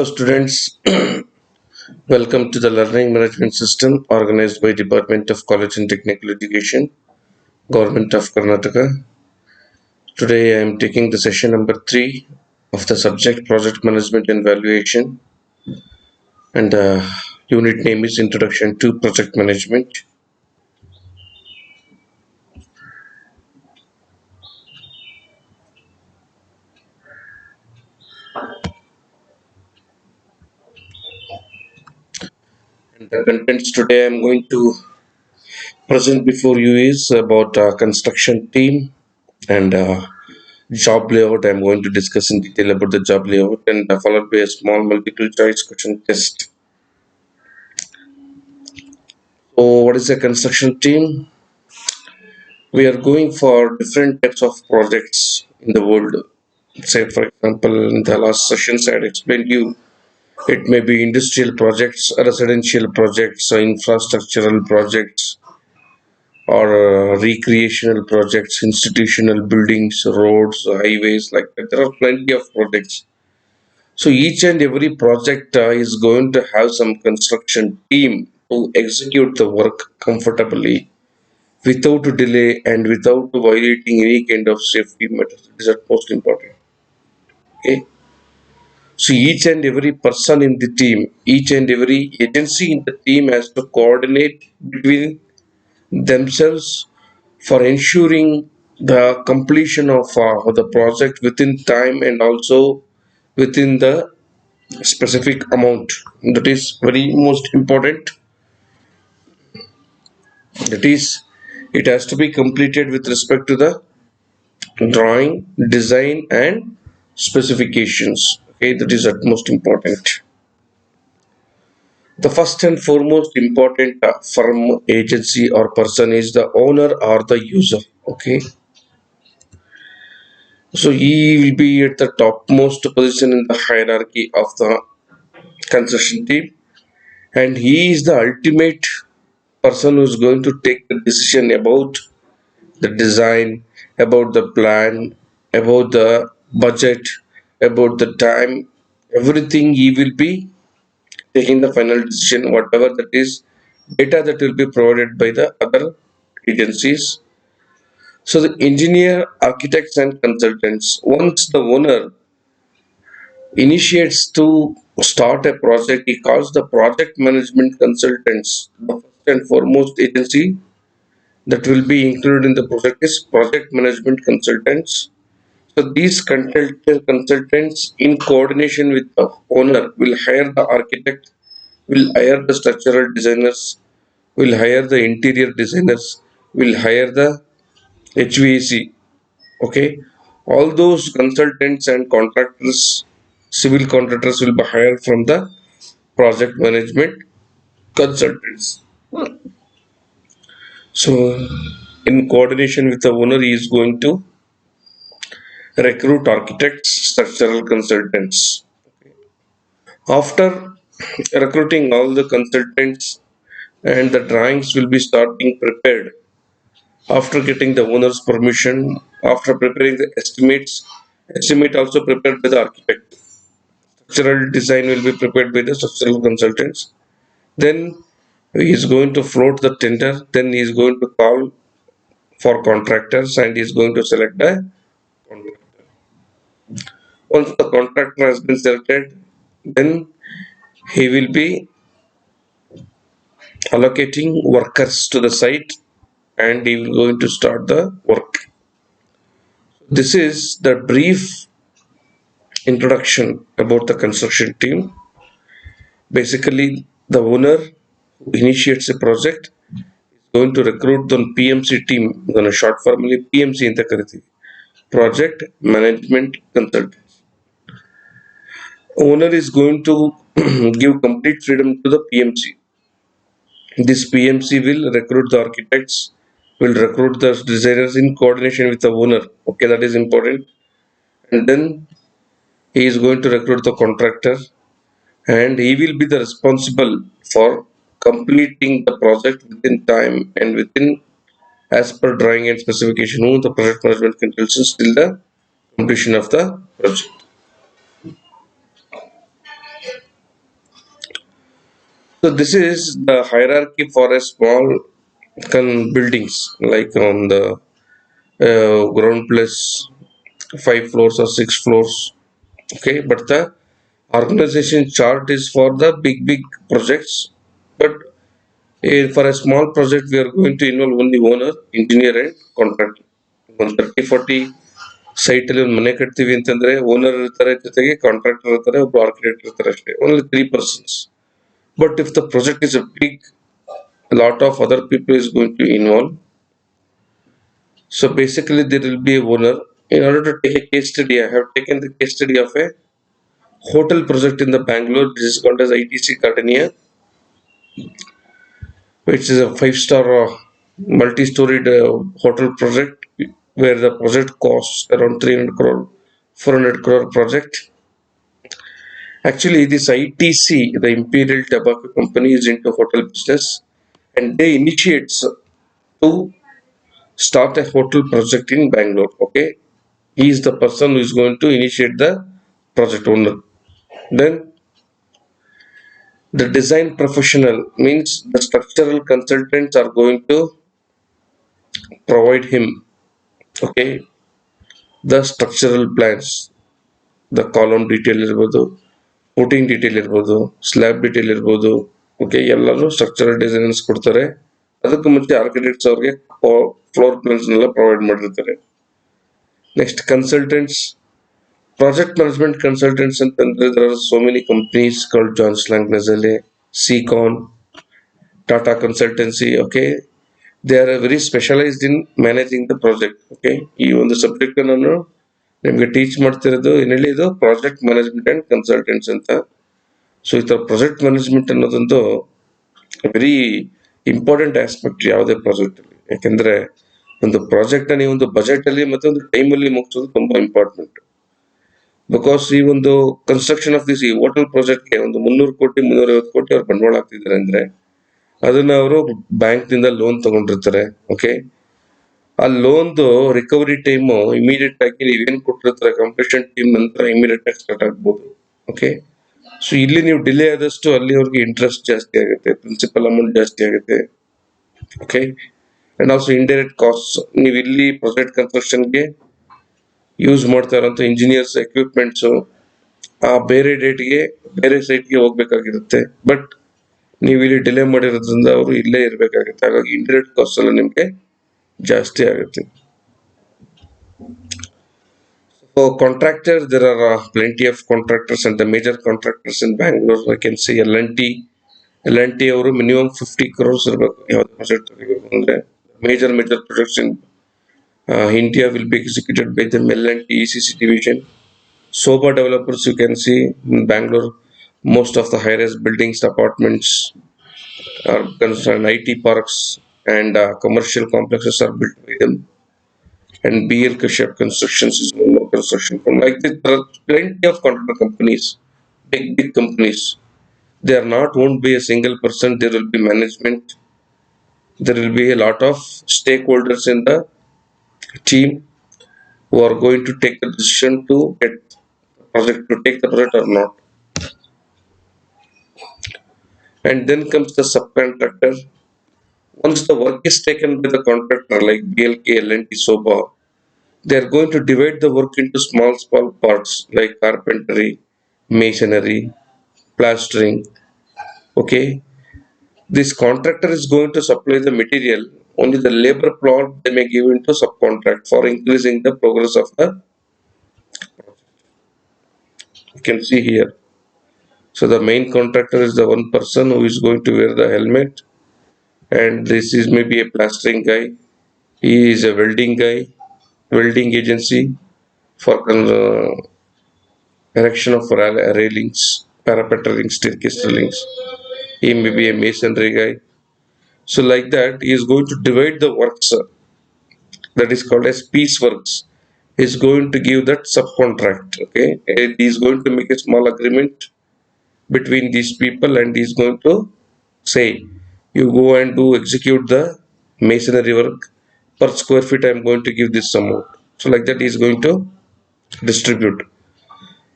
Hello students, welcome to the Learning Management System organized by Department of College and Technical Education, Government of Karnataka. Today I am taking the session number 3 of the subject Project Management and Valuation, and the unit name is Introduction to Project Management. And the contents today I am going to present before you is about construction team and job layout. I am going to discuss in detail about the job layout and followed by a small multiple choice question test. So, what is a construction team? We are going for different types of projects in the world. Say, for example, in the last sessions, I had explained you it may be industrial projects, residential projects, infrastructural projects, or recreational projects, institutional buildings, roads, highways, like that. There are plenty of projects. So each and every project is going to have some construction team to execute the work comfortably without delay and without violating any kind of safety matters. It is at most important. Okay. So each and every person in the team, each and every agency in the team has to coordinate between themselves for ensuring the completion of the project within time and also within the specific amount. That is very most important. That is, it has to be completed with respect to the drawing, design, and specifications. Okay, that is at most important. The first and foremost important firm, agency, or person is the owner or the user. Okay, so he will be at the topmost position in the hierarchy of the construction team, and he is the ultimate person who is going to take the decision about the design, about the plan, about the budget, about the time, everything he will be taking the final decision, whatever that is, data that will be provided by the other agencies. So the engineer, architects and consultants, once the owner initiates to start a project, he calls the project management consultants. The first and foremost agency that will be included in the project is project management consultants. So these consultants, in coordination with the owner, will hire the architect, will hire the structural designers, will hire the interior designers, will hire the HVAC. Okay, all those consultants and contractors, civil contractors will be hired from the project management consultants. So, in coordination with the owner, he is going to recruit architects, structural consultants. After recruiting all the consultants and the drawings will be start being prepared. After getting the owner's permission, after preparing the estimates, estimate also prepared by the architect. Structural design will be prepared by the structural consultants. Then he is going to float the tender. Then he is going to call for contractors and he is going to select a contractor. Once the contractor has been selected, then he will be allocating workers to the site and he will going to start the work. This is the brief introduction about the construction team. Basically, the owner who initiates a project is going to recruit the PMC team, gonna short formally PMC in the ಕರಿತೀವಿ. Project Management Consultants. Owner is going to give complete freedom to the PMC. This PMC will recruit the architects, will recruit the designers in coordination with the owner. Okay, that is important. And then he is going to recruit the contractor and he will be the responsible for completing the project within time and within as per drawing and specification of the project management consultants till the completion of the project. So this is the hierarchy for a small buildings, like on the ground plus 5 floors or 6 floors. Okay, but the organization chart is for the big projects. But for a small project, we are going to involve only owner, engineer, and contractor. ಒಂದು 30-40 ಸೈಟಲ್ಲಿ ಒಂದು ಮನೆ ಕಟ್ತೀವಿ ಅಂತಂದ್ರೆ owner ಇರ್ತಾರೆ, ಜೊತೆಗೆ contractor ಇರ್ತಾರೆ, ಒಬ್ಬ architect ಇರ್ತಾರೆ ಅಷ್ಟೇ, only 3 persons. But if the project is a big, a lot of other people is going to involve. So basically, there will be a owner. In order to take a case study, I have taken the case study of a hotel project in the Bangalore. This is called as ITC Gardenia, which is a five-star multi-storied hotel project where the project costs around 300 crore, 400 crore project. Actually, this ITC, the Imperial Tobacco Company, is into hotel business, and they initiate to start a hotel project in Bangalore. Okay, he is the person who is going to initiate the project owner. Then the design professional means the structural consultants are going to provide him, okay, the structural plans, the column detail ಇರ್ಬೋದು, footing detail ಇರ್ಬೋದು, slab detail ಇರ್ಬೋದು. Okay, ಎಲ್ಲರೂ structural designs ಕೊಡ್ತಾರೆ. ಅದಕ್ಕೂ ಮುಂಚೆ architects ಅವ್ರಿಗೆ floor ಪ್ಲಾನ್ಸ್ನೆಲ್ಲ provide ಮಾಡಿರ್ತಾರೆ. Next consultants, project management consultants ಅಂತಂದ್ರೆ there are so many companies called Jones Lang LaSalle, Seacon, Tata Consultancy. Okay, they are very specialized in managing the project. Okay, ಈ ಒಂದು subject ನಾನು ನಿಮಗೆ teach ಮಾಡ್ತಿರೋದು ಏನೇಳಿ ಇದು project management and consultants ಅಂತ. So ಈ ತರ ಪ್ರಾಜೆಕ್ಟ್ ಮ್ಯಾನೇಜ್ಮೆಂಟ್ ಅನ್ನೋದೊಂದು ವೆರಿ ಇಂಪಾರ್ಟೆಂಟ್ ಆಸ್ಪೆಕ್ಟ್ ಯಾವುದೇ ಪ್ರಾಜೆಕ್ಟ್ ಅಲ್ಲಿ. ಯಾಕೆಂದ್ರೆ ಒಂದು ಪ್ರಾಜೆಕ್ಟ್ ನೀವು ಒಂದು ಬಜೆಟ್ ಅಲ್ಲಿ ಮತ್ತೆ ಒಂದು ಟೈಮ್ ಅಲ್ಲಿ ಮುಗಿಸೋದು ತುಂಬಾ ಇಂಪಾರ್ಟೆಂಟ್. ಬಿಕಾಸ್ ಈ ಒಂದು ಕನ್ಸ್ಟ್ರಕ್ಷನ್ ಆಫ್ ದಿಸ್ ಈ ಹೋಟೆಲ್ ಪ್ರಾಜೆಕ್ಟ್ಗೆ ಒಂದು 300 ಕೋಟಿ 350 ಕೋಟಿ ಅವ್ರು ಬಂಡವಾಳ ಹಾಕ್ತಿದ್ದಾರೆ ಅಂದ್ರೆ ಅದನ್ನ ಅವರು ಬ್ಯಾಂಕ್ ನಿಂದ ಲೋನ್ ತಗೊಂಡಿರ್ತಾರೆ. ಓಕೆ, ಆ ಲೋನ್ದು ರಿಕವರಿ ಟೈಮ್ ಇಮಿಡಿಯೇಟ್ ಆಗಿ ನೀವೇನ್ ಕೊಟ್ಟಿರ್ತಾರೆ ಕಂಪ್ಲೀಷನ್ ಟೀಮ್ ನಂತರ ಇಮಿಡಿಯೇಟ್ ಆಗಿ ಸ್ಟಾರ್ಟ್ ಆಗ್ಬೋದು. ಓಕೆ, ಸೊ ಇಲ್ಲಿ ನೀವು ಡಿಲೇ ಆದಷ್ಟು ಅಲ್ಲಿ ಅವ್ರಿಗೆ ಇಂಟ್ರೆಸ್ಟ್ ಜಾಸ್ತಿ ಆಗುತ್ತೆ, ಪ್ರಿನ್ಸಿಪಲ್ ಅಮೌಂಟ್ ಜಾಸ್ತಿ ಆಗುತ್ತೆ. Okay, and also indirect cost, ನೀವು ಇಲ್ಲಿ ಪ್ರಾಜೆಕ್ಟ್ ಕನ್ಸ್ಟ್ರಕ್ಷನ್ಗೆ ಯೂಸ್ ಮಾಡ್ತಾ ಇರೋಂಥ ಇಂಜಿನಿಯರ್ಸ್ ಎಕ್ವಿಪ್ಮೆಂಟ್ಸ್ ಆ ಬೇರೆ ಡೇಟ್ಗೆ ಬೇರೆ ಸೈಟ್ಗೆ ಹೋಗ್ಬೇಕಾಗಿರುತ್ತೆ. ಬಟ್ ನೀವು ಇಲ್ಲಿ ಡಿಲೇ ಮಾಡಿರೋದ್ರಿಂದ ಅವರು ಇಲ್ಲೇ ಇರಬೇಕಾಗುತ್ತೆ. ಹಾಗಾಗಿ ಇಂಡೈರೆಕ್ಟ್ ಕಾಸ್ಟ್ ಎಲ್ಲ ನಿಮಗೆ ಜಾಸ್ತಿ ಆಗುತ್ತೆ. For contractors, there are plenty of contractors, and the major contractors in Bangalore, I can say L&T. L&T ಅವರು ಮಿನಿಮಮ್ 50 crores ಇರಬೇಕು ಯಾವ್ದು ಪ್ರಾಜೆಕ್ಟ್ ತೆಗಿಬೇಕು ಅಂದ್ರೆ. Major projects in India will be executed by the L&T ECC division. Soba developers, you can see in Bangalore, most of the high-rise buildings, apartments are concerned, IT parks and commercial complexes are built by them. And BL Kashyap Constructions is one more construction firm. Like this, there are plenty of contractor companies, big companies. They are not owned by a single person. There will be management. There will be a lot of stakeholders in the team who are going to take the decision to get the project to take the project or not. And then comes the subcontractor. Once the work is taken by the contractor like BLK, L&T, Soba, they are going to divide the work into small parts like carpentry, masonry, plastering. Okay, this contractor is going to supply the material. Only the labor plot they may give into subcontract for increasing the progress of the. You can see here. So the main contractor is the one person who is going to wear the helmet, and this is maybe a plastering guy. He is a welding guy, welding agency for erection of railings, parapet railings, staircase railings. He may be a masonry guy. So like that, he is going to divide the works that is called as pieceworks. He is going to give that subcontract. Okay, and he is going to make a small agreement between these people, and he is going to say, you go and do execute the masonry work per square feet. I am going to give this amount. So like that, he is going to distribute.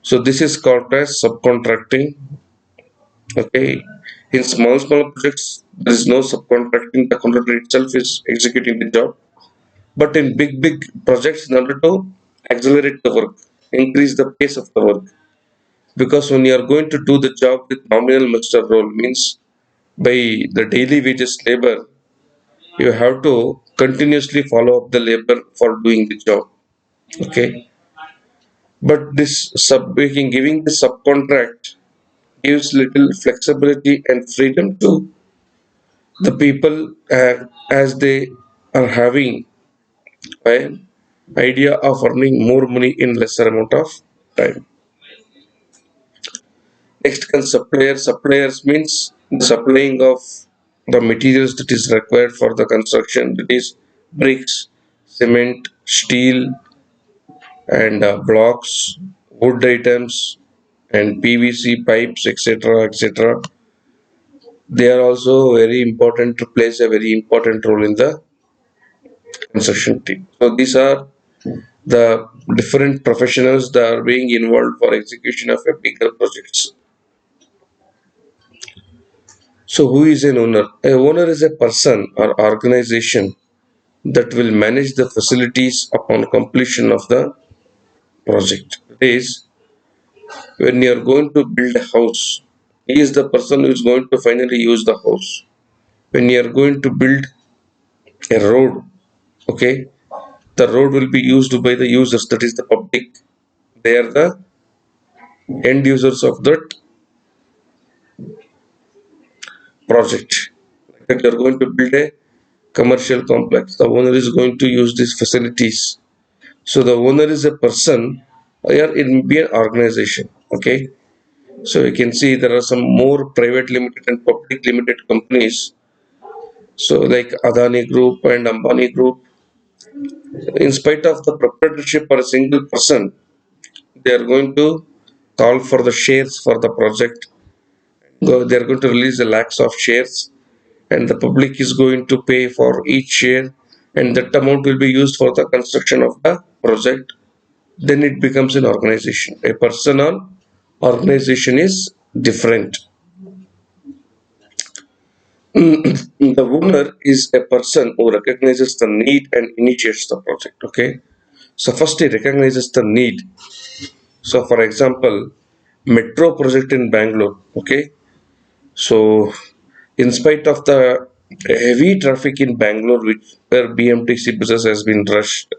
So this is called as subcontracting. Okay, In small projects there is no subcontracting, the contractor itself is executing the job. But in big projects, in order to accelerate the work, increase the pace of the work, because when you are going to do the job with nominal master role, means by the daily wages labor, you have to continuously follow up the labor for doing the job. Okay, but this giving the subcontract gives little flexibility and freedom to the people, as they are having an idea of earning more money in lesser amount of time. Next comes supplier. Suppliers means the supplying of the materials that is required for the construction, that is bricks, cement, steel, and blocks, wood items, and PVC pipes, etc. etc. They are also very important to plays a very important role in the construction team. So these are the different professionals that are being involved for execution of a bigger projects. So who is an owner? A owner is a person or organization that will manage the facilities upon completion of the project. That is, when you are going to build a house, he is the person who is going to finally use the house. When you are going to build a road, okay, the road will be used by the users, that is the public. They are the end users of that project. Like that, you are going to build a commercial complex. The owner is going to use these facilities. So the owner is a person, or it may be an organization. Okay. So you can see there are some more private limited and public limited companies. So like Adani Group and Ambani Group, in spite of the proprietorship or a single person, they are going to call for the shares for the project. They are going to release the lakhs of shares, and the public is going to pay for each share, and that amount will be used for the construction of the project. Then it becomes an organization. A person or organization is different. The owner is a person who recognizes the need and initiates the project. Okay, so first he recognizes the need. So for example, metro project in Bangalore. Okay, so in spite of the heavy traffic in Bangalore, which where BMTC buses has been rushed,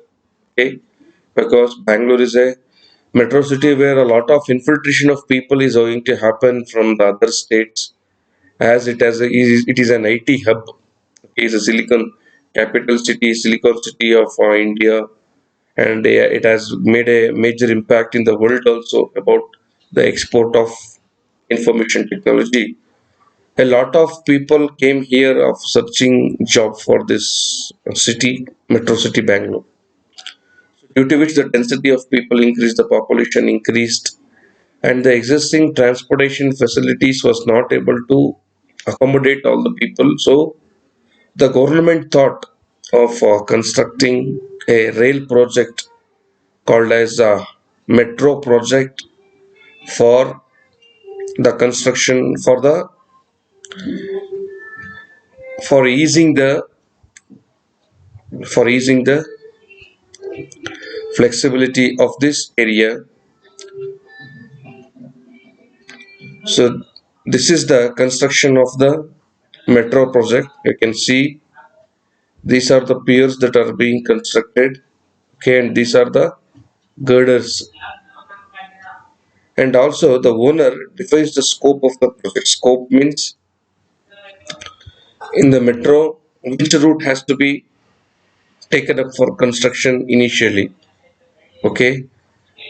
okay, because Bangalore is a metro city where a lot of infiltration of people is going to happen from the other states, as it is an IT hub. Okay, it's a silicon capital city, silicon city of India, and it has made a major impact in the world also about the export of information technology. A lot of people came here of searching job for this city, metro city Bangalore, due to which the density of people increased, the population increased, and the existing transportation facilities was not able to accommodate all the people. So the government thought of constructing a rail project called as a metro project for the construction for easing the for easing the flexibility of this area. So this is the construction of the metro project. You can see these are the piers that are being constructed. Okay, and these are the girders. And also the owner defines the scope of the project. Scope means in the metro, which route has to be taken up for construction initially. Okay,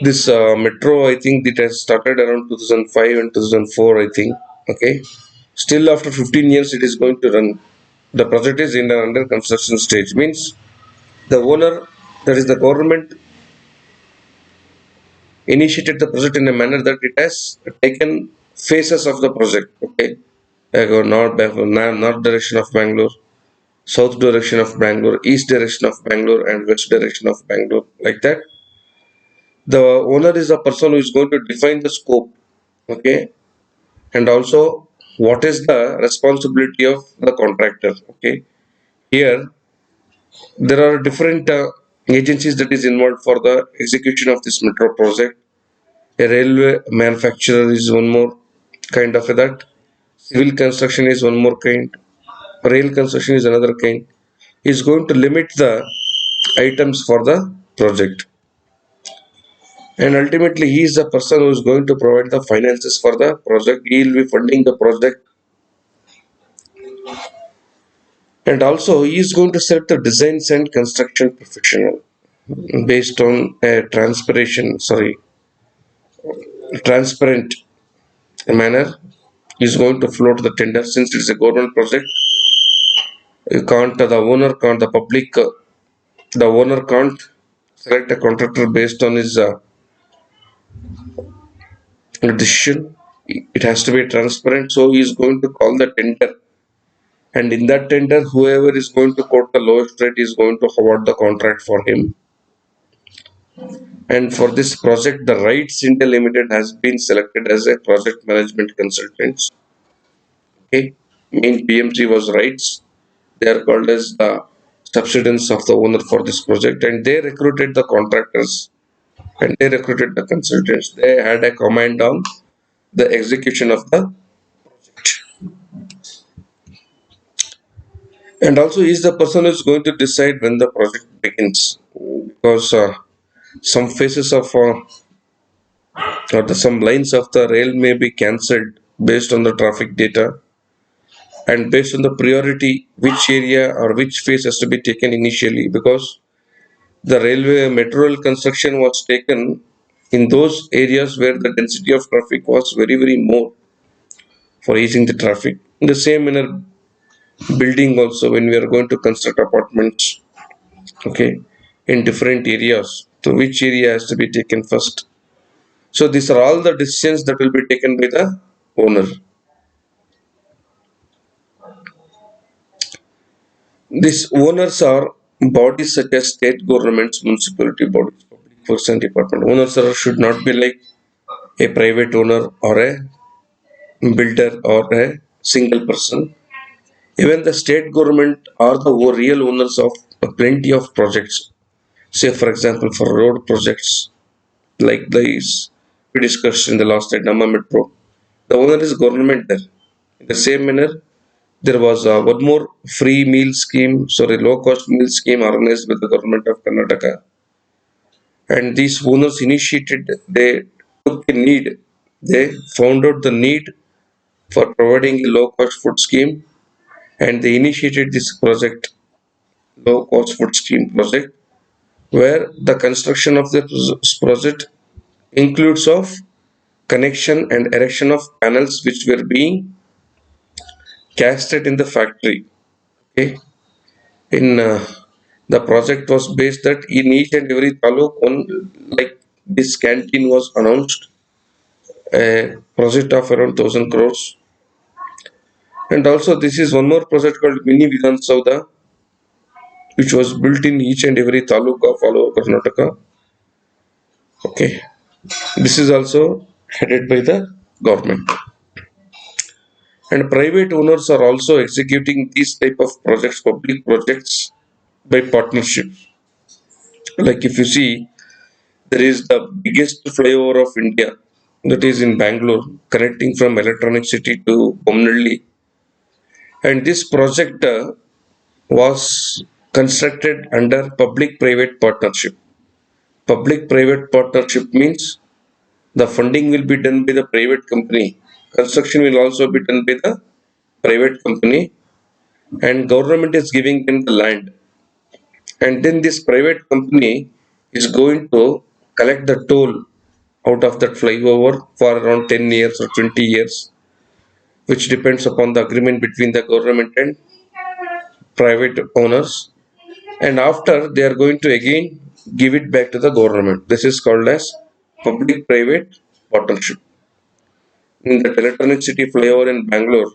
this metro, I think it has started around 2005 and 2004, I think. Okay, still after 15 years, it is going to run. The project is in an under construction stage. Means the owner, that is the government, initiated the project in a manner that it has taken phases of the project. Okay, I go north direction of Bangalore, south direction of Bangalore, east direction of Bangalore, and west direction of Bangalore. Like that, the owner is the person who is going to define the scope. Okay, and also what is the responsibility of the contractor. Okay, here there are different agencies that is involved for the execution of this metro project. A railway manufacturer is one more kind of that. Civil construction is one more kind. Rail construction is another kind. Is going to limit the items for the project, and ultimately he is the person who is going to provide the finances for the project. He will be funding the project, and also he is going to select the designs and construction professional based on a transparent manner. Is going to float the tender since it is a government project. You can't the owner can't the public the owner can't select a contractor based on his decision. It has to be transparent. So he is going to call the tender, and in that tender, whoever is going to quote the lowest rate is going to award the contract for him. And for this project, the Rights India Limited has been selected as a project management consultant. Okay, mean PMC was Rights. They are called as the subsidiaries of the owner for this project, and they recruited the contractors and they recruited the consultants. They had a command on the execution of the, and also is the person who is going to decide when the project begins, because some phases of some lines of the rail may be cancelled based on the traffic data and based on the priority which area or which phase has to be taken initially, because the railway metro rail construction was taken in those areas where the density of traffic was very very more for easing the traffic. In the same manner, building also, when we are going to construct apartments, okay, in different areas, so which area has to be taken first. So these are all the decisions that will be taken by the owner. These owners are bodies such as state governments, municipality bodies, public works and department. Owners should not be like a private owner or a builder or a single person. Even the state government are the real owners of plenty of projects. Say, for example, for road projects like these we discussed in the last night, Nama Metro, the owner is government there. In the same manner, there was one more free meal scheme, sorry, low cost meal scheme organized by the government of Karnataka. And these owners initiated, they took a need, they found out the need for providing a low cost food scheme, and they initiated this project, low cost food scheme project, where the construction of the project includes of connection and erection of panels which were being casted in the factory. Okay, in the project was based that in each and every taluk, one like this canteen was announced, a project of around 1,000 crores. And also this is one more project called Mini Vidhan Sauda, which was built in each and every taluk of all over Karnataka. Okay, this is also headed by the government. And private owners are also executing these type of projects, public projects, by partnership. Like if you see, there is the biggest flyover of India, that is in Bangalore, connecting from Electronic City to Bomnalli. And this project was constructed under public-private partnership. Public-private partnership means the funding will be done by the private company. Construction will also be done by the private company, and government is giving them the land. And then this private company is going to collect the toll out of that flyover for around 10 years or 20 years, which depends upon the agreement between the government and private owners. And after they are going to again give it back to the government. This is called as public private partnership. In the Electronic City flyover in Bangalore,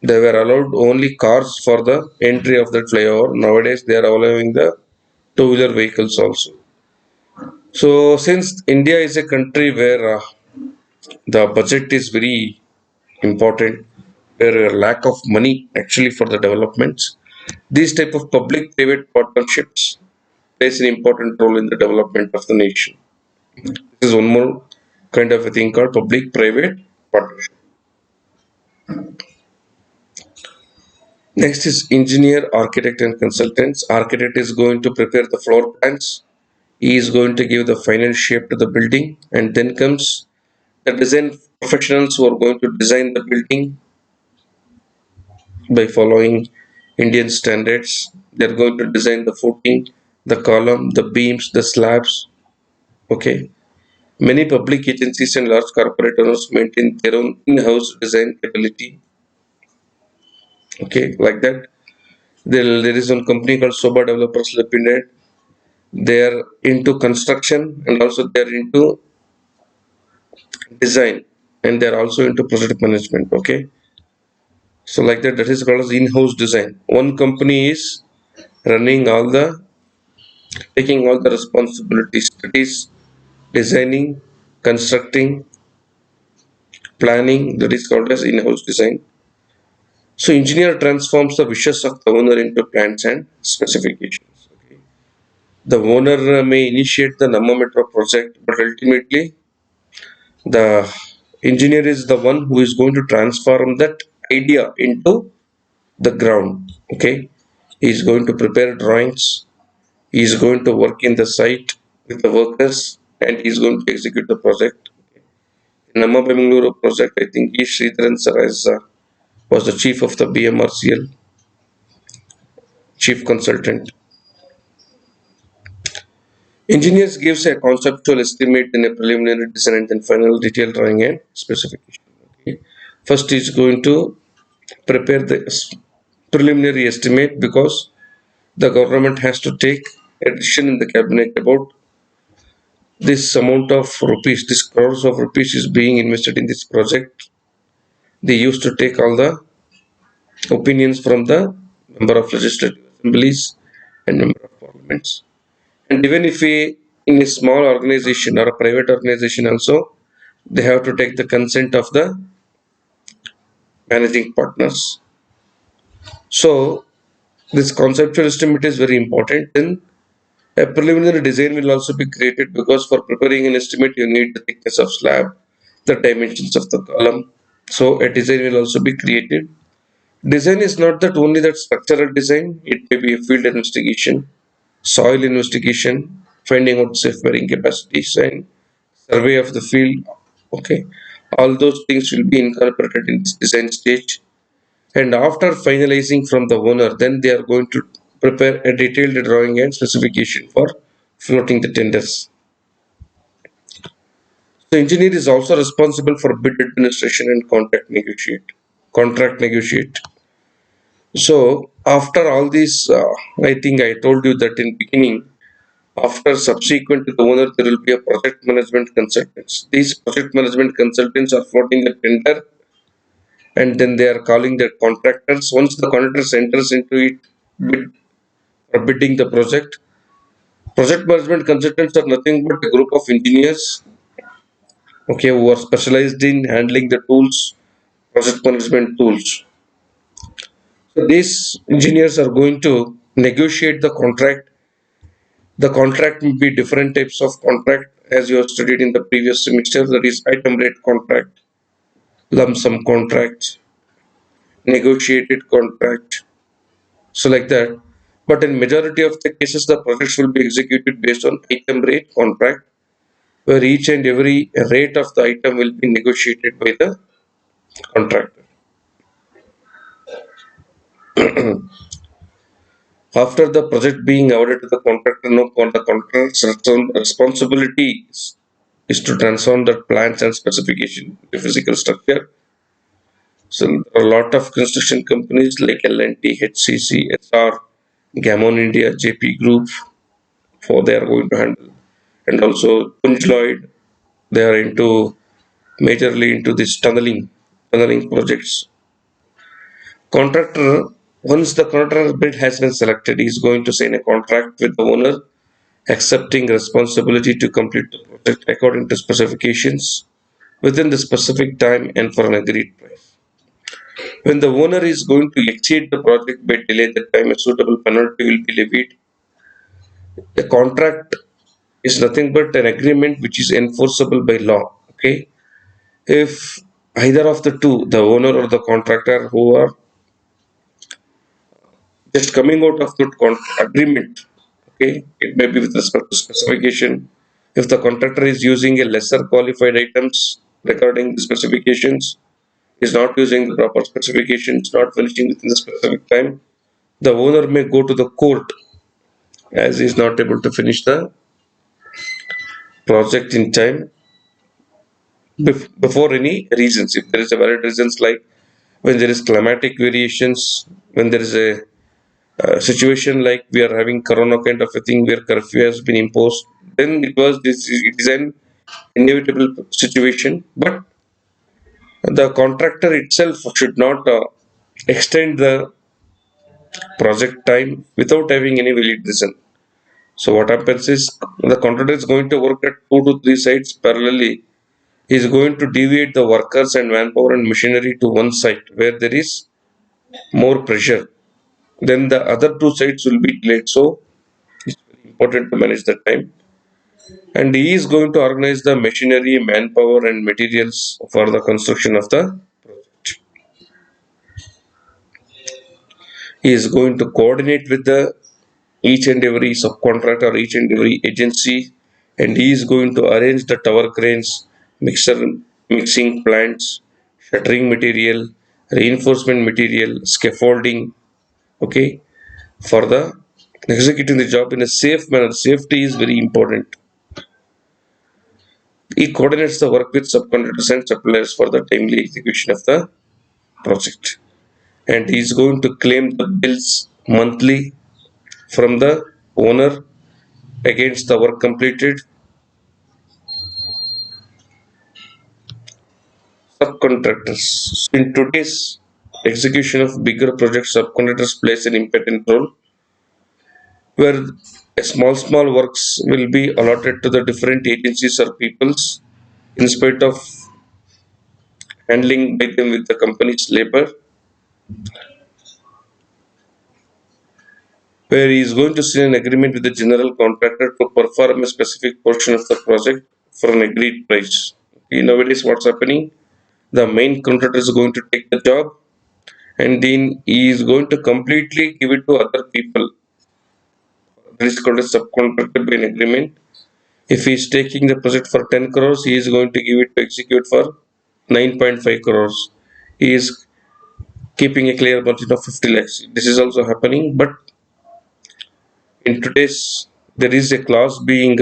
they were allowed only cars for the entry of that flyover. Nowadays, they are allowing the two-wheeler vehicles also. So, since India is a country where the budget is very important, there a lack of money actually for the developments. These type of public-private partnerships plays an important role in the development of the nation. This is one more kind of a thing called public-private partnership. Next is engineer, architect, and consultants. Architect is going to prepare the floor plans. He is going to give the final shape to the building, and then comes the design professionals who are going to design the building by following Indian standards. They are going to design the footing, the column, the beams, the slabs. Okay. Many public agencies and large corporate owners maintain their own in-house design ability. Okay, like that. There is one company called Soba Developers Limited. They are into construction and also they are into design and they are also into project management. Okay, so like that, that is called as in-house design. One company is running all the taking all the responsibilities. That is designing, constructing, planning. That is called as in-house design. So engineer transforms the wishes of the owner into plans and specifications. Okay. The owner may initiate the Namma Metro project, but ultimately the engineer is the one who is going to transform that idea into the ground. Okay. He is going to prepare drawings. He is going to work in the site with the workers and he is going to execute the project. In Namma Bengaluru project, I think E. Sridharan Sarasa was the chief of the BMRCL, chief consultant. Engineers gives a conceptual estimate in a preliminary design and then final detailed drawing and specification. Okay. First is going to prepare the preliminary estimate because the government has to take a decision in the cabinet about this amount of rupees, this crores of rupees is being invested in this project. They used to take all the opinions from the member of legislative assemblies and member of parliaments. And even if we in a small organization or a private organization also, they have to take the consent of the managing partners. So this conceptual estimate is very important. Then a preliminary design will also be created because for preparing an estimate you need the thickness of slab, the dimensions of the column. So a design will also be created. Design is not that only that structural design, it may be a field investigation, soil investigation, finding out safe bearing capacities and survey of the field. Okay, all those things will be incorporated in this design stage. And after finalizing from the owner, then they are going to prepare a detailed drawing and specification for floating the tenders. The engineer is also responsible for bid administration and contract negotiate. Contract negotiate. So after all this, I think I told you that in beginning. After subsequent to the owner, there will be a project management consultants. These project management consultants are floating the tender and then they are calling their contractors. Once the contractors enters into it, bid, or bidding the project management consultants are nothing but a group of engineers, okay, who are specialized in handling the tools, project management tools. So these engineers are going to negotiate the contract. The contract will be different types of contract as you have studied in the previous semester. That is item rate contract, lump sum contract, negotiated contract. So like that. But in majority of the cases, the projects will be executed based on item rate contract, where each and every rate of the item will be negotiated by the contractor. After the project being awarded to the contractor, no the contractor's responsibility is to transform the plans and specification to physical structure. So there are a lot of construction companies like L&T, HCC, SR, Gammon India, JP Group, for they are going to handle, and also Punj Lloyd. They are into majorly into this tunneling projects. Contractor, once the contractor bid has been selected, he is going to sign a contract with the owner, accepting responsibility to complete the project according to specifications within the specific time and for an agreed price. When the owner is going to exceed the project by delay the time, a suitable penalty will be levied. A contract is nothing but an agreement which is enforceable by law. Okay, if either of the two, the owner or the contractor, who are just coming out of that agreement, okay, it may be with respect to specification. If the contractor is using a lesser qualified items regarding the specifications, is not using the proper specifications, not finishing within the specific time, the owner may go to the court as he is not able to finish the project in time before any reasons. If there is a valid reasons, like when there is climatic variations, when there is a situation like we are having corona kind of a thing where curfew has been imposed, then it is an inevitable situation. But the contractor itself should not extend the project time without having any valid reason. So what happens is, the contractor is going to work at 2 to 3 sites parallelly. He is going to deviate the workers and manpower and machinery to one site where there is more pressure. Then the other 2 sites will be delayed. So it's very important to manage the time. And he is going to organize the machinery, manpower, and materials for the construction of the project. He is going to coordinate with the each and every subcontractor, each and every agency, and he is going to arrange the tower cranes, mixer mixing plants, shuttering material, reinforcement material, scaffolding, okay, for the executing the job in a safe manner. Safety is very important. He coordinates the work with subcontractors and suppliers for the timely execution of the project. And he is going to claim the bills monthly from the owner against the work completed. Subcontractors. In today's execution of bigger projects, subcontractors plays an important role where a small works will be allotted to the different agencies or peoples in spite of handling by them with the company's labor, where he is going to sign an agreement with the general contractor to perform a specific portion of the project for an agreed price. Nowadays, what's happening? The main contractor is going to take the job, and then he is going to completely give it to other people. This is called a subcontractor by an agreement. If he is taking the project for 10 crores, he is going to give it to execute for 9.5 crores. He is keeping a clear margin of 50 lakhs. This is also happening, but in today's, there is a clause being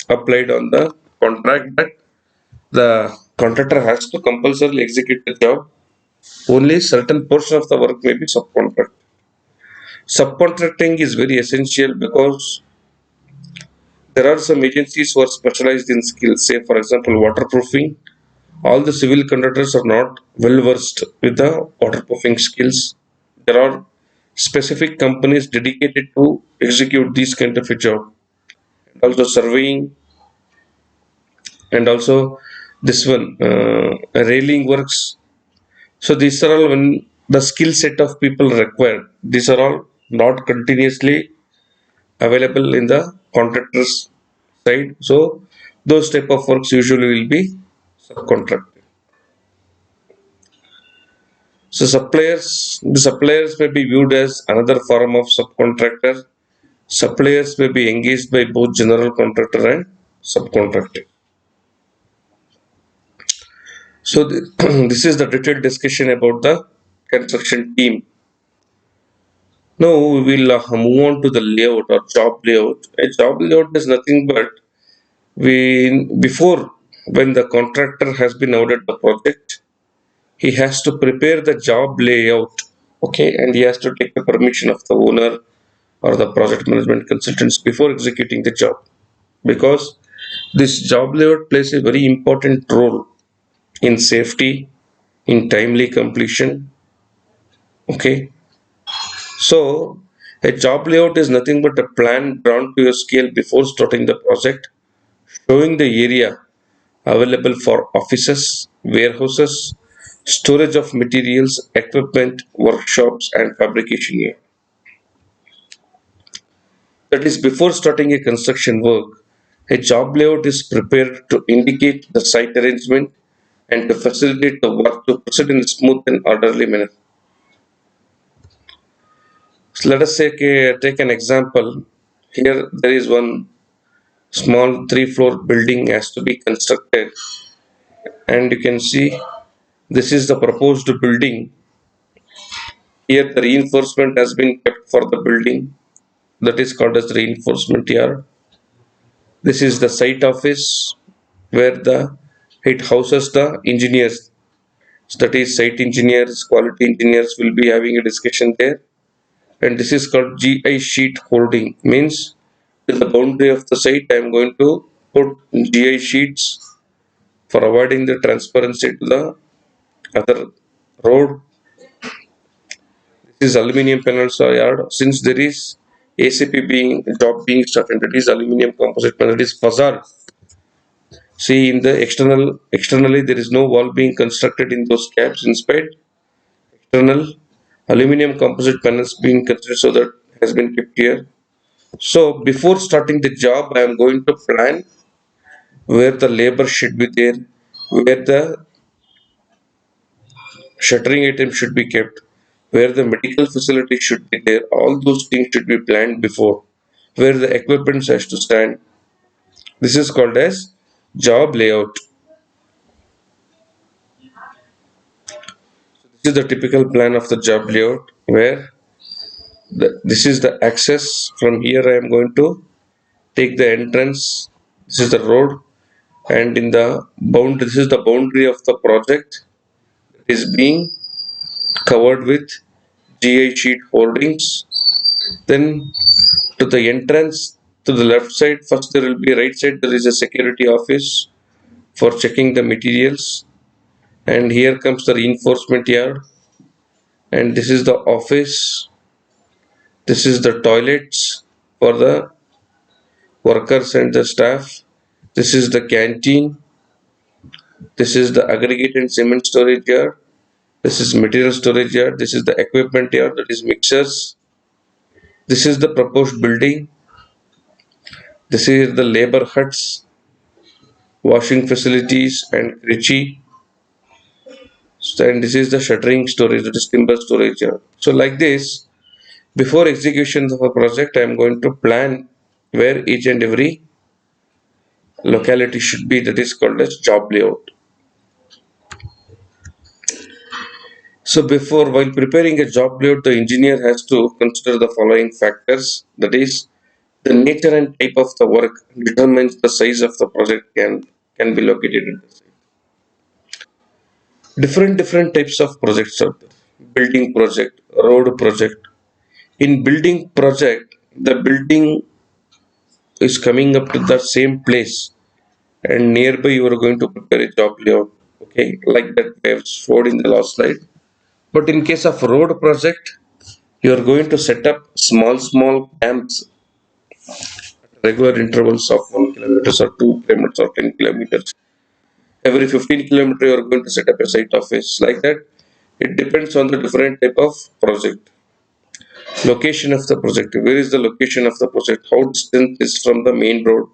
applied on the contract that the contractor has to compulsorily execute the job. Only certain portion of the work may be subcontract. Subcontracting is very essential because there are some agencies who are specialized in skills. Say, for example, waterproofing. All the civil contractors are not well versed with the waterproofing skills. There are specific companies dedicated to execute these kind of a job. Also surveying, and also this one, railing works. So these are all when the skill set of people required. These are all not continuously available in the contractors side. So those type of works usually will be subcontracted. So the suppliers may be viewed as another form of subcontractor. Suppliers may be engaged by both general contractor and subcontractor. So this is the detailed discussion about the construction team. Now we will move on to the layout or job layout. A job layout is nothing but before, when the contractor has been awarded the project, he has to prepare the job layout. Okay, and he has to take the permission of the owner or the project management consultants before executing the job, because this job layout plays a very important role in safety, in timely completion. Okay, so a job layout is nothing but a plan drawn to a scale before starting the project, showing the area available for offices, warehouses, storage of materials, equipment, workshops, and fabrication here. That is, before starting a construction work, a job layout is prepared to indicate the site arrangement and to facilitate the work to proceed in a smooth and orderly manner. So let us take an example. Here there is one small three-floor building has to be constructed, and you can see this is the proposed building. Here the reinforcement has been kept for the building, that is called as reinforcement yard. This is the site office where it houses the engineers. So that is site engineers, quality engineers will be having a discussion there. And this is called GI sheet holding. Means in the boundary of the site, I am going to put GI sheets for avoiding the transparency to the other road. This is aluminium panels or yard. Since there is ACP being job being started, that is aluminium composite panel, that is facade. See in the externally there is no wall being constructed in those caps. Instead, external aluminum composite panels being constructed, so that has been kept here. So before starting the job, I am going to plan where the labor should be there, where the shuttering item should be kept, where the medical facility should be there. All those things should be planned before, where the equipment has to stand. This is called as job layout. This is the typical plan of the job layout, where this is the access. From here I am going to take the entrance. This is the road, and in the bound this is the boundary of the project. It is being covered with GI sheet holdings. Then to the entrance, to the left side, first there will be right side, there is a security office for checking the materials, and here comes the reinforcement yard, and this is the office. This is the toilets for the workers and the staff. This is the canteen. This is the aggregate and cement storage yard. This is material storage yard. This is the equipment yard, that is mixers. This is the proposed building. This is the labor huts, washing facilities, and krichi. And this is the shuttering storage, that is timber storage yard. So like this, before execution of a project, I am going to plan where each and every locality should be, that is called as job layout. So before, while preparing a job layout, the engineer has to consider the following factors. That is, the nature and type of the work determines the size of the project can be located in the site. Different types of projects are there. Building project, road project. In building project, the building is coming up to the same place, and nearby you are going to prepare a job layout. Okay, like that we have showed in the last slide. But in case of road project, you are going to set up small camps at regular intervals of 1 kilometers or 2 kilometers or 10 kilometers. Every 15 kilometers you are going to set up a site office, like that. It depends on the different type of project. Location of the project. Where is the location of the project? How distant is from the main road?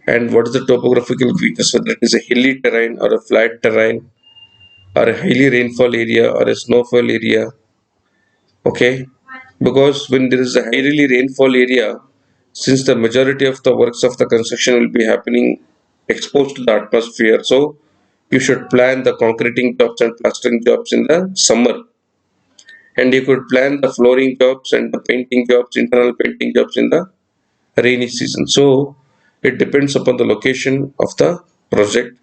And what is the topographical features? Whether it is a hilly terrain or a flat terrain, or a highly rainfall area or a snowfall area. Okay, because when there is a highly rainfall area, since the majority of the works of the construction will be happening exposed to the atmosphere, so you should plan the concreting jobs and plastering jobs in the summer, and you could plan the flooring jobs and the painting jobs, internal painting jobs in the rainy season. So it depends upon the location of the project.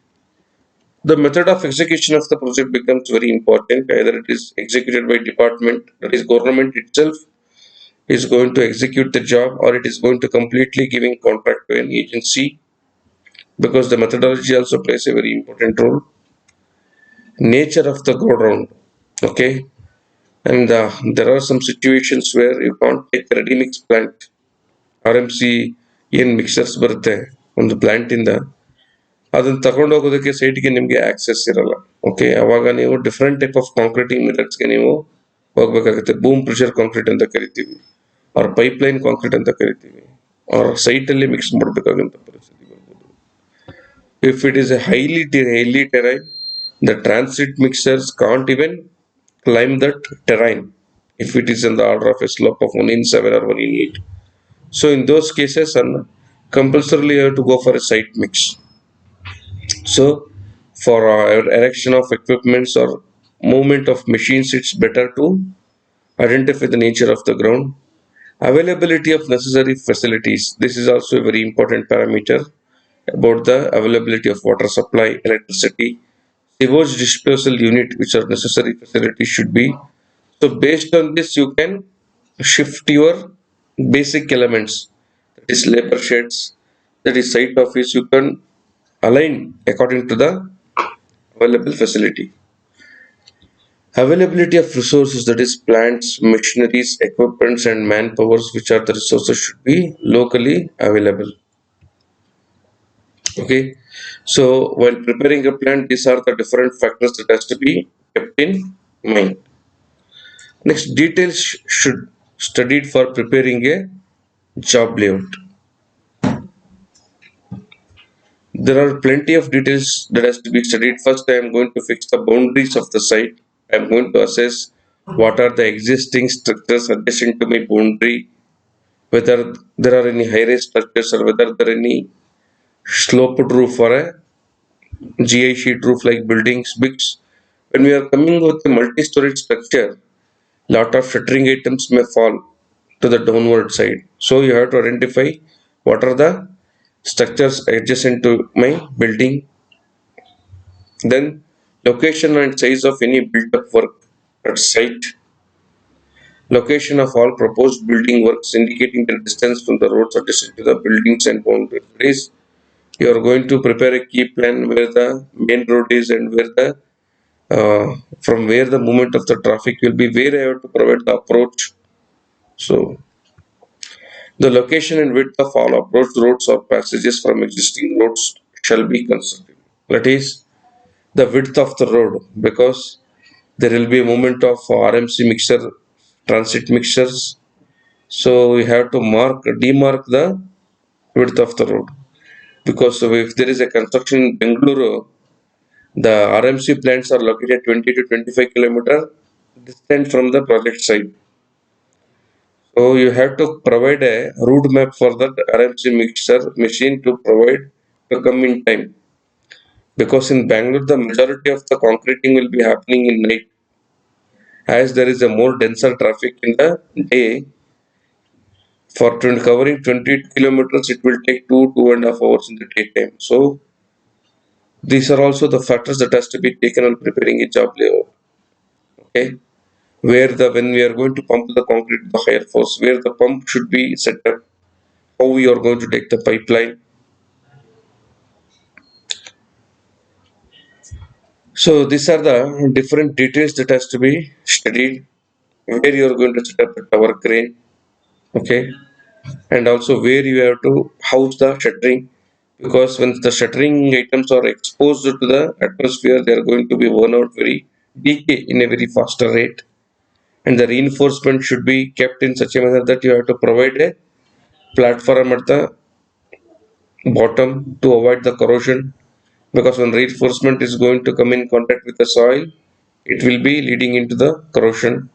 The method of execution of the project becomes very important. Either it is executed by department, that is government itself is going to execute the job, or it is going to completely giving contract to an agency, because the methodology also plays a very important role. Nature of the go round. Okay, and there are some situations where you can't take ready mix plant. RMC ಏನು mixers ಬರುತ್ತೆ ಒಂದು plant ಇಂದ, ಅದನ್ನ ತಗೊಂಡು ಹೋಗೋದಕ್ಕೆ ಸೈಟ್ಗೆ ನಿಮಗೆ access ಇರಲ್ಲ. ಓಕೆ, ಅವಾಗ ನೀವು ಡಿಫ್ರೆಂಟ್ ಟೈಪ್ ಆಫ್ ಕಾಂಕ್ರೀಟಿಂಗ್ ಮೆಥಡ್ಸ್ಗೆ ನೀವು ಹೋಗ್ಬೇಕಾಗುತ್ತೆ. ಬೂಮ್ ಪ್ರೆಷರ್ ಕಾಂಕ್ರೀಟ್ ಅಂತ ಕರಿತೀವಿ, ಅವ್ರ ಪೈಪ್ ಲೈನ್ ಕಾಂಕ್ರೀಟ್ ಅಂತ ಕರಿತೀವಿ, ಅವ್ರ ಸೈಟ್ ಅಲ್ಲಿ ಮಿಕ್ಸ್ ಮಾಡಬೇಕಾದಂತ ಪರಿಸ್ಥಿತಿ ಬರ್ಬೋದು. If it is a highly terrain, the transit mixers can't even climb that terrain. If it is in the order of a slope of 1 in 7 or 1 in 8. So in those cases, and compulsorily you have to go for a site mix. So for erection of equipments or movement of machines, it's better to identify the nature of the ground. Availability of necessary facilities. This is also a very important parameter about the availability of water supply, electricity, sewage disposal unit, which are necessary facilities should be. So based on this, you can shift your basic elements, that is labor sheds, that is site office, you can align according to the available facility. Availability of resources, that is plants, machineries, equipments and manpowers, which are the resources should be locally available. Okay, so while preparing a plant, these are the different factors that has to be kept in mind. Next, details should studied for preparing a job layout. There are plenty of details that has to be studied. First, I am going to fix the boundaries of the site. I am going to assess what are the existing structures adjacent to my boundary, whether there are any high-rise structures or whether there are any sloped roof or a GI sheet roof like buildings. Because when we are coming with a multi-story structure, lot of shuttering items may fall to the downward side. So you have to identify what are the structures adjacent to my building. Then location and size of any built up work at site. Location of all proposed building works indicating the distance from the roads adjacent to the buildings and boundaries. You are going to prepare a key plan where the main road is and where the from where the movement of the traffic will be, where I have to provide the approach. So the location and width of all approach roads or passages from existing roads shall be constructed. That is the width of the road, because there will be a movement of RMC mixture, transit mixtures. So we have to demark the width of the road, because if there is a construction in Bengaluru, the RMC plants are located 20 to 25 kilometer distant from the project site. So you have to provide a route map for that RMC mixer machine to provide to come in time. Because in Bangalore, the majority of the concreting will be happening in night, as there is a more denser traffic in the day. For covering 20 kilometers, it will take 2.5 hours in the daytime. So these are also the factors that has to be taken on preparing a job layout. Okay, where the when we are going to pump the concrete, the higher force, where the pump should be set up, how we are going to take the pipeline. So these are the different details that has to be studied. Where you are going to set up the tower crane, okay, and also where you have to house the shuttering, because when the shuttering items are exposed to the atmosphere, they are going to be worn out very decay in a very faster rate, and the reinforcement should be kept in such a manner that you have to provide a platform at the bottom to avoid the corrosion, because when reinforcement is going to come in contact with the soil, it will be leading into the corrosion.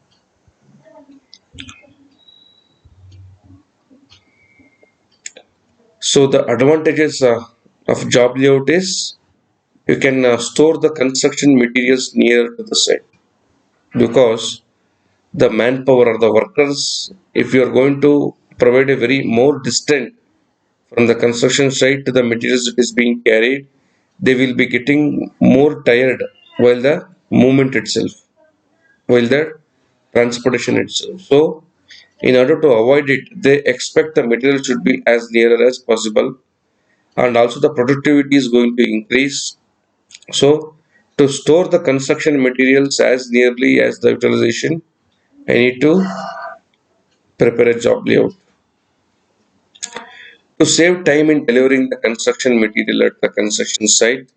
So the advantages of job layout is you can store the construction materials near to the site, because the manpower or the workers, if you are going to provide a very more distant from the construction site to the materials that is being carried, they will be getting more tired while the movement itself, while the transportation itself. So in order to avoid it, they expect the material should be as nearer as possible, and also the productivity is going to increase. So to store the construction materials as nearly as the utilization, I need to prepare a job layout. To save time in delivering the construction material at the construction site,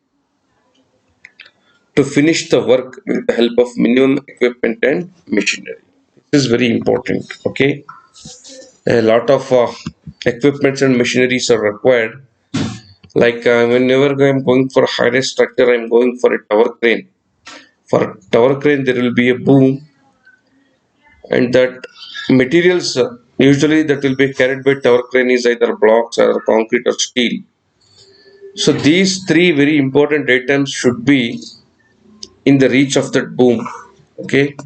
to finish the work with the help of minimum equipment and machinery. This is very important. Okay, a lot of equipments and machineries are required. Like whenever I'm going for a high-rise structure, I'm going for a tower crane. For a tower crane, there will be a boom, and that materials usually that will be carried by tower crane is either blocks or concrete or steel. So these three very important items should be in the reach of that boom. Okay,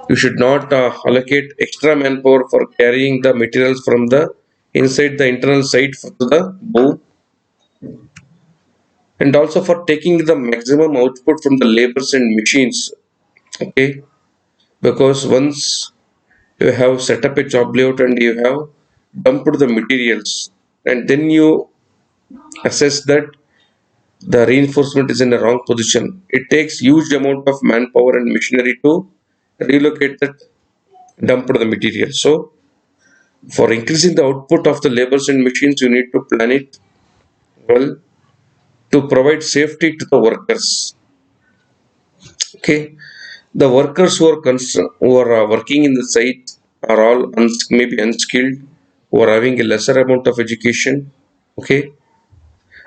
you should not allocate extra manpower for carrying the materials from the inside the internal site to the boom, and also for taking the maximum output from the labors and machines. Okay, because once you have set up a job layout and you have dumped the materials, and then you assess that the reinforcement is in a wrong position, it takes huge amount of manpower and machinery to relocate that dumped the material. So for increasing the output of the labors and machines, you need to plan it well to provide safety to the workers. Okay, the workers who are working in the site are all maybe unskilled, who are having a lesser amount of education. Okay,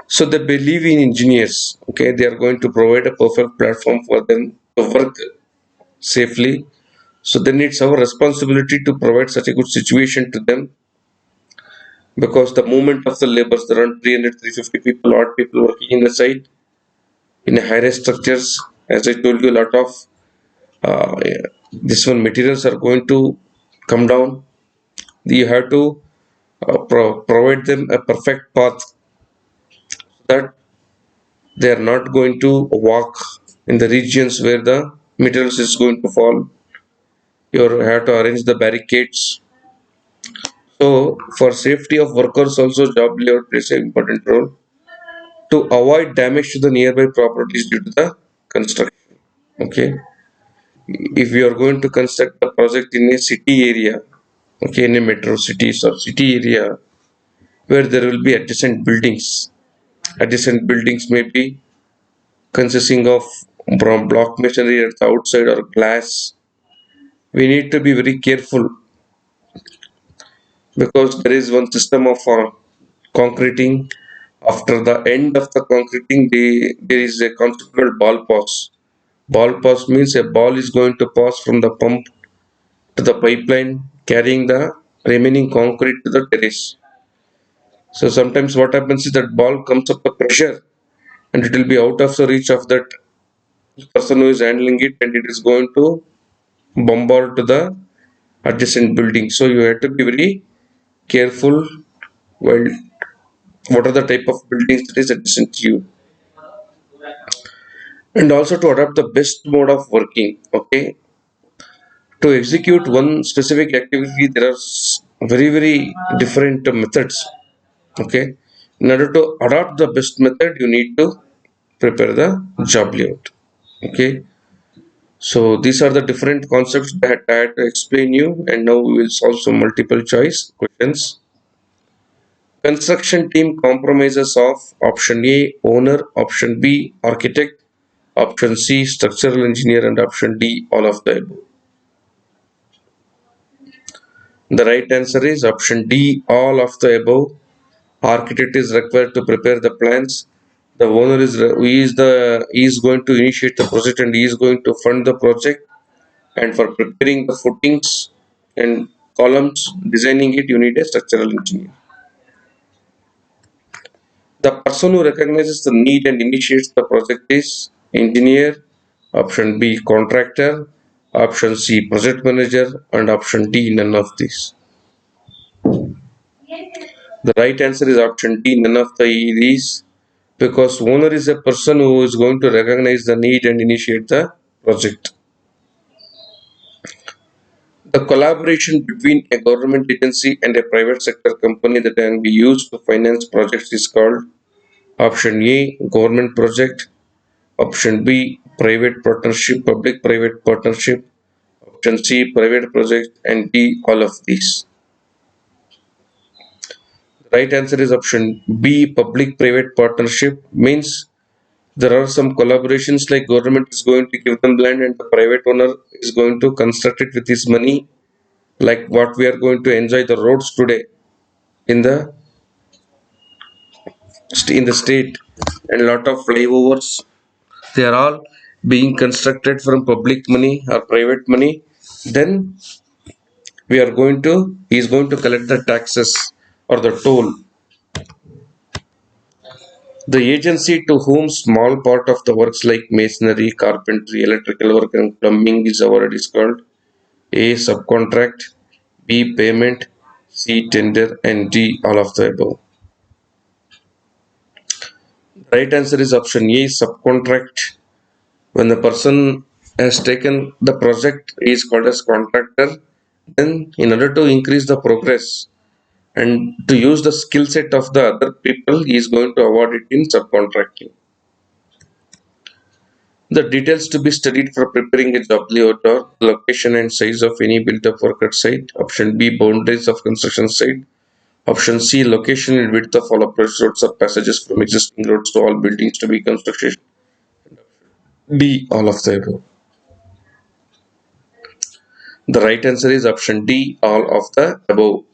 so they believe in engineers. Okay, they are going to provide a perfect platform for them to work safely. So then it's our responsibility to provide such a good situation to them, because the movement of the labors, there are 300, 350 people, odd people working in the site in a high-rise structures. As I told you, a lot of this one materials are going to come down. You have to provide them a perfect path that they are not going to walk in the regions where the materials is going to fall. You have to arrange the barricades. So for safety of workers also, job layout plays an important role to avoid damage to the nearby properties due to the construction. Okay, if you are going to construct a project in a city area, okay, in a metro cities or city area where there will be adjacent buildings, adjacent buildings may be consisting of from block masonry at the outside or glass. We need to be very careful, because there is one system of concreting. After the end of the concreting, there is a concept called ball pass. Ball pass means a ball is going to pass from the pump to the pipeline, carrying the remaining concrete to the terrace. So sometimes what happens is that ball comes up the pressure, and it will be out of the reach of that person who is handling it, and it is going to bombard to the adjacent building. So you have to be very careful while what are the type of buildings that is adjacent to you, and also to adopt the best mode of working. Okay, to execute one specific activity, there are very different methods. Okay, in order to adopt the best method, you need to prepare the job layout. Okay, so these are the different concepts that I had to explain you, and now we will solve some multiple choice questions. Construction team compromises of option A owner, option B architect, option C structural engineer, and option D all of the above. The right answer is option D all of the above. Architect is required to prepare the plans. The owner is going to initiate the project, and he is going to fund the project. And for preparing the footings and columns, designing it, you need a structural engineer. The person who recognizes the need and initiates the project is engineer, option B contractor, option C project manager, and option D none of these. The right answer is option D none of these, because owner is a person who is going to recognize the need and initiate the project. The collaboration between a government agency and a private sector company that can be used to finance projects is called option A government project, option B private partnership, public private partnership, option C private project, and D all of these. The right answer is option B public private partnership, means There are some collaborations like government is going to give them land and the private owner is going to construct it with his money, like what we are going to enjoy the roads today in the state, and lot of flyovers. They are all being constructed from public money or private money. Then he is going to collect the taxes or the toll. The agency to whom small part of the works like masonry, carpentry, electrical work and plumbing is awarded is called A. Subcontract, B. Payment, C. Tender and D. All of the above. Right answer is option A. Subcontract. When the person has taken the project, he is called as contractor. Then in order to increase the progress and to use the skill set of the other people, he is going to award it in subcontracting. The details to be studied for preparing a job layout are location and size of any built-up work at site. Option B, boundaries of construction site. Option C, location and width of all approach roads or passages from existing roads to all buildings to be constructed. D, all of the above. The right answer is option D, all of the above.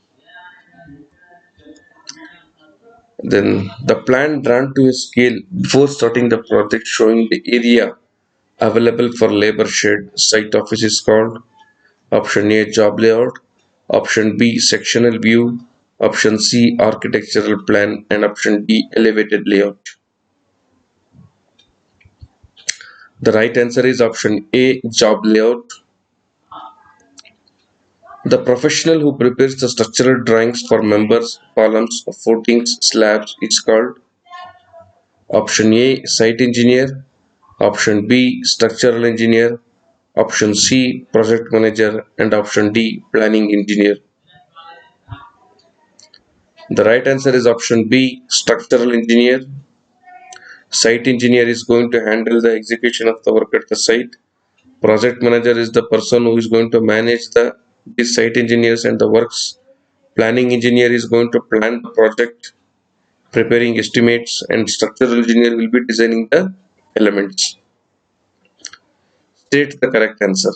Then the plan drawn to a scale before starting the project showing the area available for labor shed site office is called option A, job layout, option B, sectional view, option C, architectural plan, and option D, elevated layout. The right answer is option A, job layout. The professional who prepares the structural drawings for members, columns, footings, slabs is called option A, site engineer, option B, structural engineer, option C, project manager, and option D, planning engineer. The right answer is option B, structural engineer. Site engineer is going to handle the execution of the work at the site. Project manager is the person who is going to manage the site engineers and the works. Planning engineer is going to plan the project, preparing estimates, and structural engineer will be designing the elements. State the correct answer.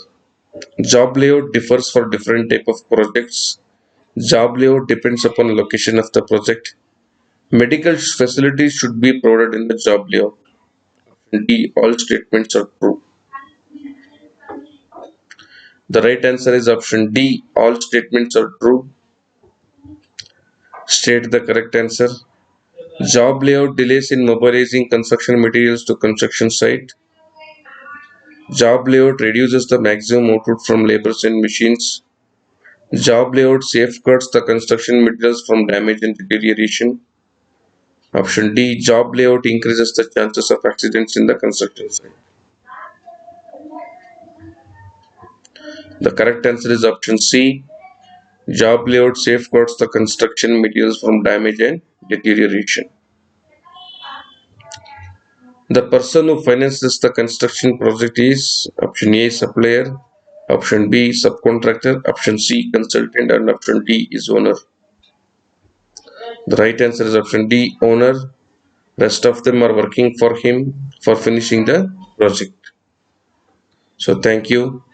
Job layout differs for different type of projects. Job layout depends upon location of the project. Medical facilities should be provided in the job layout. D. All statements are true. The right answer is option D. All statements are true. State the correct answer. Job layout delays in mobilizing construction materials to construction site. Job layout reduces the maximum output from laborers and machines. Job layout safeguards the construction materials from damage and deterioration. Option D. Job layout increases the chances of accidents in the construction site. The correct answer is option C. Job layout safeguards the construction materials from damage and deterioration. The person who finances the construction project is option A, supplier, option B, subcontractor, option C, consultant, and option D is owner. The right answer is option D, owner. Rest of them are working for him for finishing the project. So thank you.